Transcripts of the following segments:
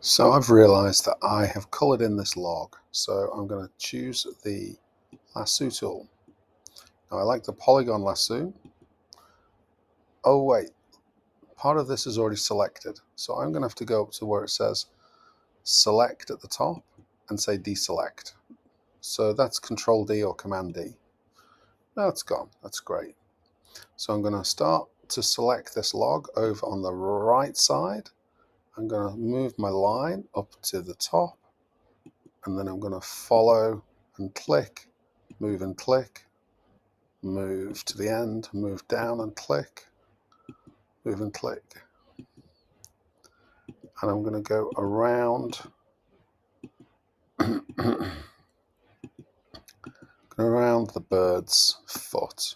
So I've realized that I have colored in this log. So I'm going to choose the lasso tool. Now I like the polygon lasso. Oh wait, part of this is already selected. So I'm going to have to go up to where it says select at the top and say deselect. So that's Control D or Command D. Now it's gone. That's great. So I'm going to start to select this log over on the right side. I'm going to move my line up to the top, and then I'm going to follow and click, move and click, move to the end, move down and click, move and click. And I'm going to go around, around the bird's foot.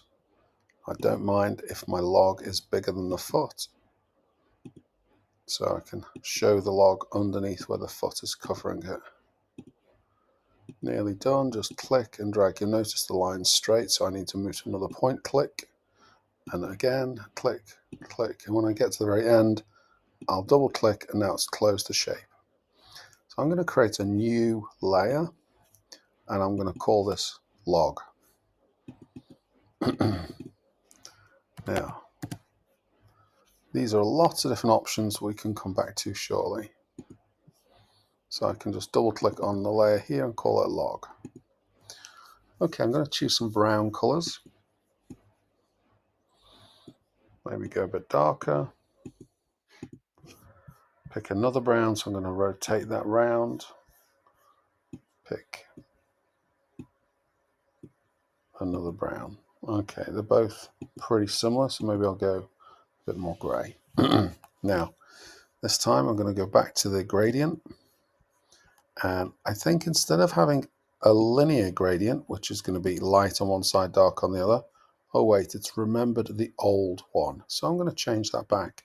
I don't mind if my log is bigger than the foot, so I can show the log underneath where the foot is covering it. Nearly done, just click and drag. You'll notice the line's straight, so I need to move to another point, click, and again, click, click. And when I get to the very end, I'll double click and now it's closed the shape. So I'm going to create a new layer and I'm going to call this log. Now, these are lots of different options we can come back to shortly. So I can just double click on the layer here and call it log. Okay, I'm going to choose some brown colors. Maybe go a bit darker. Pick another brown, so I'm going to rotate that round. Pick another brown. Okay, they're both pretty similar, so maybe I'll go a bit more grey. Now, this time I'm going to go back to the gradient, and I think instead of having a linear gradient, which is going to be light on one side, dark on the other, oh wait, it's remembered the old one. So I'm going to change that back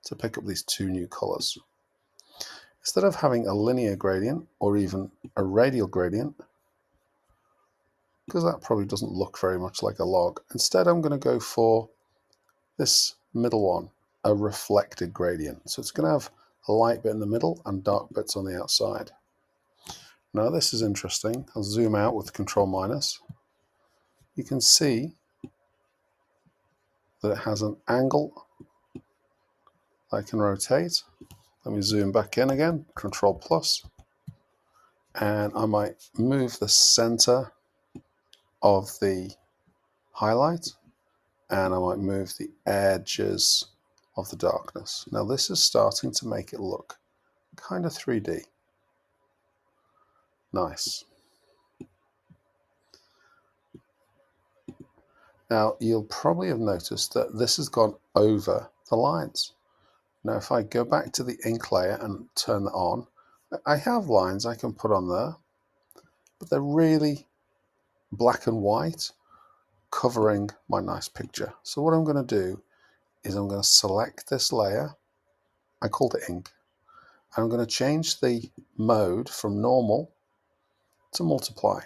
to pick up these two new colors. Instead of having a linear gradient or even a radial gradient, because that probably doesn't look very much like a log, instead I'm going to go for this middle one, a reflected gradient. So it's going to have a light bit in the middle and dark bits on the outside. Now this is interesting. I'll zoom out with Control minus. You can see that it has an angle I can rotate. Let me zoom back in again, Control plus, and I might move the center of the highlight, and I might move the edges of the darkness. Now this is starting to make it look kind of 3D. Nice. Now you'll probably have noticed that this has gone over the lines. Now if I go back to the ink layer and turn that on, I have lines I can put on there, but they're really black and white, covering my nice picture. So what I'm going to do is I'm going to select this layer, I called it ink, and I'm going to change the mode from normal to multiply.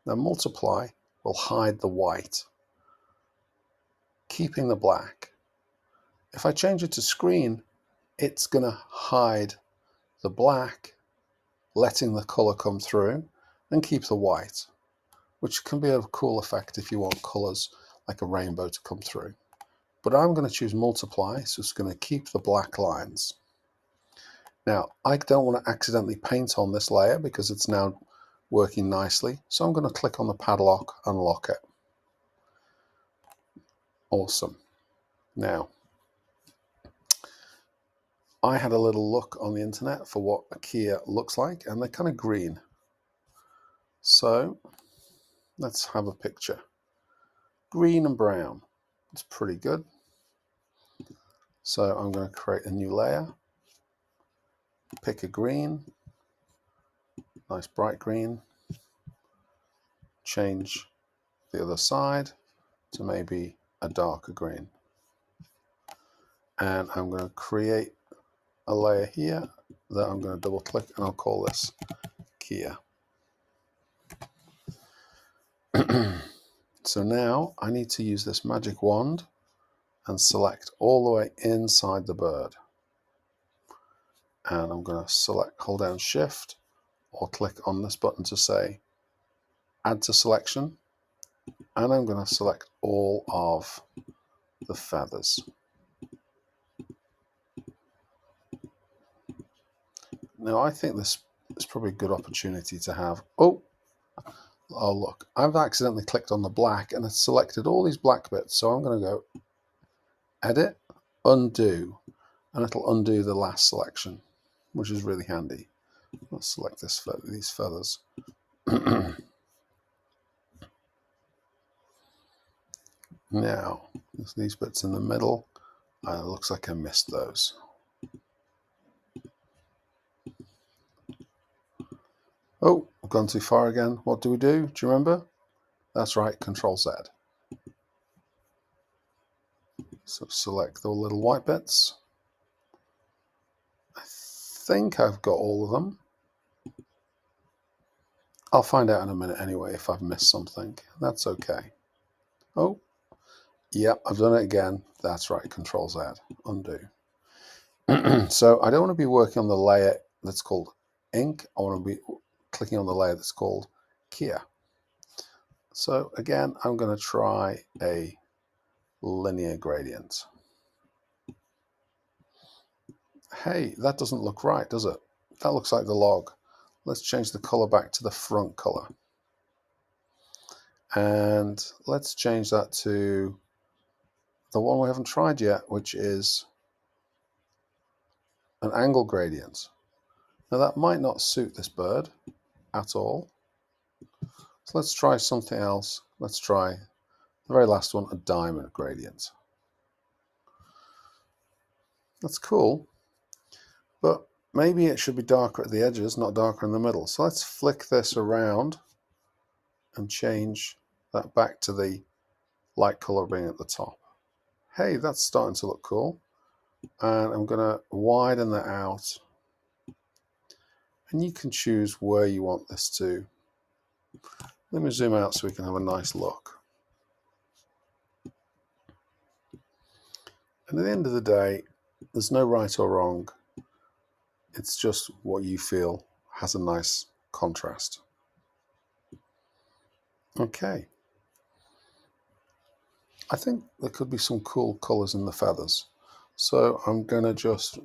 Now multiply will hide the white, keeping the black. If I change it to screen, it's going to hide the black, letting the color come through, and keep the white, which can be a cool effect if you want colors like a rainbow to come through. But I'm going to choose multiply, so it's going to keep the black lines. Now, I don't want to accidentally paint on this layer because it's now working nicely, so I'm going to click on the padlock and lock it. Awesome. Now, I had a little look on the internet for what a Kia looks like, and they're kind of green. So let's have a picture. Green and brown. It's pretty good. So I'm going to create a new layer. Pick a green, nice bright green. Change the other side to maybe a darker green. And I'm going to create a layer here that I'm going to double click, and I'll call this Kia. So now I need to use this magic wand and select all the way inside the bird. and I'm going to hold down Shift or click on this button to say add to selection, and I'm going to select all of the feathers. Now I think this is probably a good opportunity to have, oh look, I've accidentally clicked on the black and it's selected all these black bits, so I'm going to go edit, undo, and it'll undo the last selection, which is really handy. Let's select these feathers. Now, there's these bits in the middle. It looks like I missed those. Oh, I've gone too far again. What do? Do you remember? That's right, Control Z. So select the little white bits. I think I've got all of them. I'll find out in a minute anyway if I've missed something. That's okay. Oh, yep, I've done it again. That's right, Control Z, undo. So I don't want to be working on the layer that's called ink. I want to be clicking on the layer that's called Kia. So again, I'm going to try a linear gradient. Hey, that doesn't look right, does it? That looks like the log. Let's change the color back to the front color. And let's change that to the one we haven't tried yet, which is an angle gradient. Now that might not suit this bird at all. So let's try something else. Let's try the very last one, a diamond gradient. That's cool, but maybe it should be darker at the edges, not darker in the middle. So let's flick this around and change that back to the light color being at the top. Hey, that's starting to look cool. And I'm going to widen that out. And you can choose where you want this to. Let me zoom out so we can have a nice look. And at the end of the day, there's no right or wrong. It's just what you feel has a nice contrast. Okay. I think there could be some cool colors in the feathers. So I'm going to just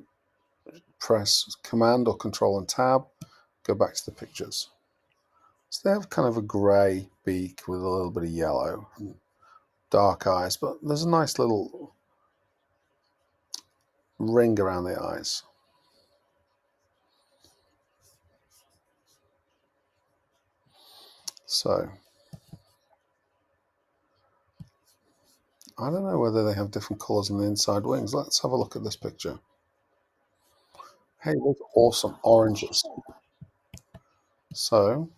press Command or Control and Tab, go back to the pictures. So they have kind of a grey beak with a little bit of yellow and dark eyes, but there's a nice little ring around the eyes. So I don't know whether they have different colors on the inside wings. Let's have a look at this picture. Hey, look, awesome oranges. So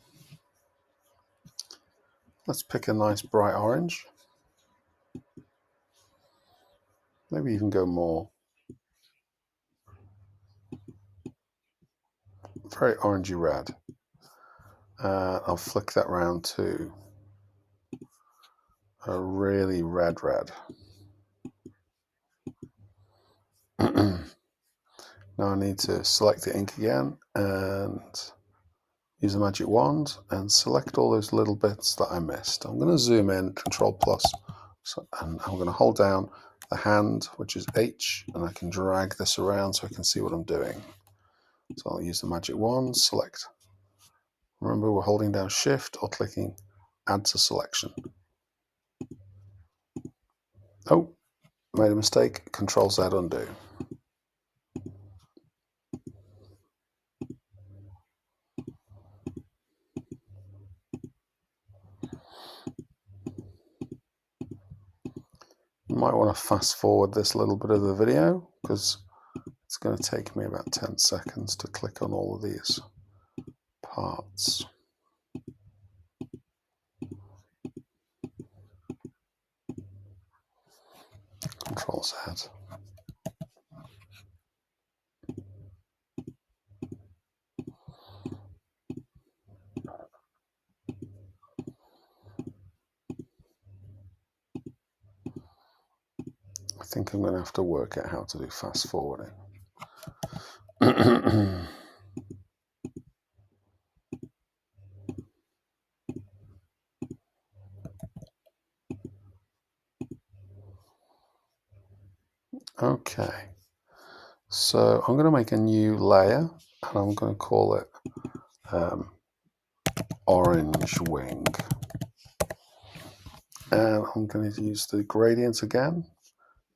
let's pick a nice bright orange. Maybe even go more. Very orangey red. I'll flick that round to a really red. Now I need to select the ink again and use the magic wand and select all those little bits that I missed. I'm going to zoom in, Control plus, and I'm going to hold down the hand, which is H, and I can drag this around so I can see what I'm doing. So I'll use the magic wand, select. Remember, we're holding down Shift or clicking Add to Selection. Oh, made a mistake, Control Z undo. You might want to fast forward this little bit of the video because it's going to take me about 10 seconds to click on all of these parts. Control Z. I think I'm going to have to work out how to do fast forwarding. Okay, so I'm going to make a new layer and I'm going to call it orange wing. And I'm going to use the gradient again,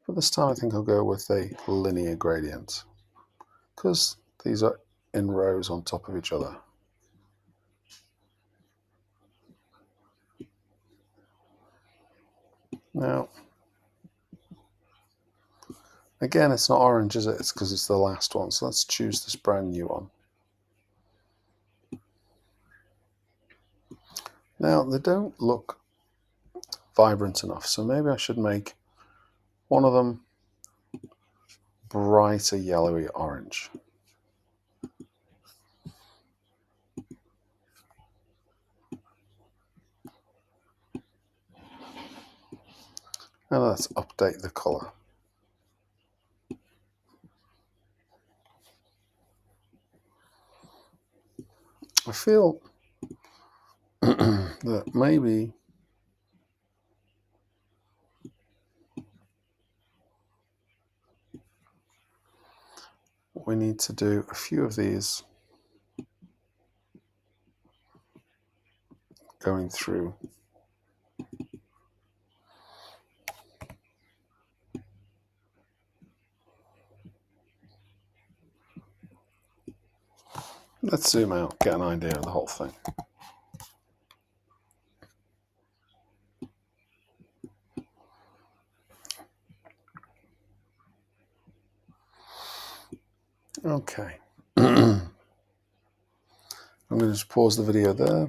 but this time I think I'll go with a linear gradient because these are in rows on top of each other. Now, again, it's not orange, is it? It's because it's the last one. So let's choose this brand new one. Now, they don't look vibrant enough, so maybe I should make one of them brighter yellowy orange. And let's update the color. I feel that maybe we need to do a few of these going through. Let's zoom out, get an idea of the whole thing. Okay. I'm going to just pause the video there.